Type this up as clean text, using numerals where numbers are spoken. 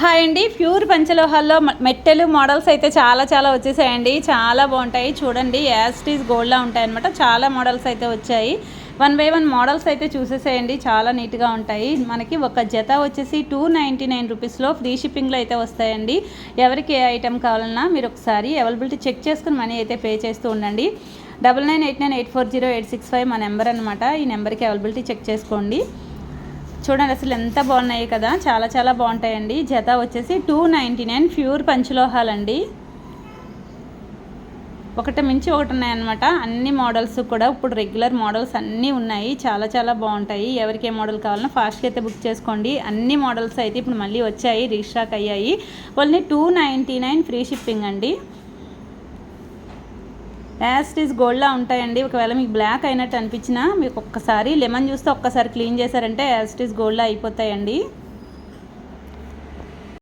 Hi అండి, pure పంచలోహాల్లో మెట్టెలు models అయితే చాలా వచ్చేసాయండి. చాలా బాగుంటాయి చూడండి. యాస్టీస్ గోల్డ్లా ఉంటాయి అనమాట. చాలా మోడల్స్ అయితే వచ్చాయి. 1 బై 1 మోడల్స్ అయితే చూసేసేయండి. చాలా నీట్గా ఉంటాయి. మనకి ఒక జత వచ్చేసి 299 రూపీస్లో ఫ్రీ షిప్పింగ్లో అయితే వస్తాయండి. ఎవరికి ఏ ఐటెం కావాలన్నా మీరు ఒకసారి అవైలబిలిటీ చెక్ చేసుకుని మనీ అయితే పే చేస్తూ ఉండండి. 9989840865 మా నెంబర్ అనమాట. ఈ నెంబర్కి అవైలబిలిటీ చెక్ చేసుకోండి. చూడండి అసలు ఎంత బాగున్నాయి కదా, చాలా బాగుంటాయండి. జత వచ్చేసి 299 ప్యూర్ పంచలోహాలండి. ఒకటి మించి ఒకటి ఉన్నాయన్నమాట. అన్ని మోడల్స్ కూడా ఇప్పుడు రెగ్యులర్ మోడల్స్ అన్నీ ఉన్నాయి. చాలా బాగుంటాయి. ఎవరికి ఏ మోడల్ కావాలన్నా ఫాస్ట్గా అయితే బుక్ చేసుకోండి. అన్ని మోడల్స్ అయితే ఇప్పుడు మళ్ళీ వచ్చాయి, రీస్టాక్ అయ్యాయి. ఓన్లీ 299 ఫ్రీ షిప్పింగ్ అండి. యాస్టీస్ గోల్డ్లా ఉంటాయండి. ఒకవేళ మీకు బ్లాక్ అయినట్టు అనిపించినా మీకు ఒక్కసారి లెమన్ జ్యూస్తో ఒక్కసారి క్లీన్ చేశారంటే యాస్టీస్ గోల్డ్లా అయిపోతాయండి.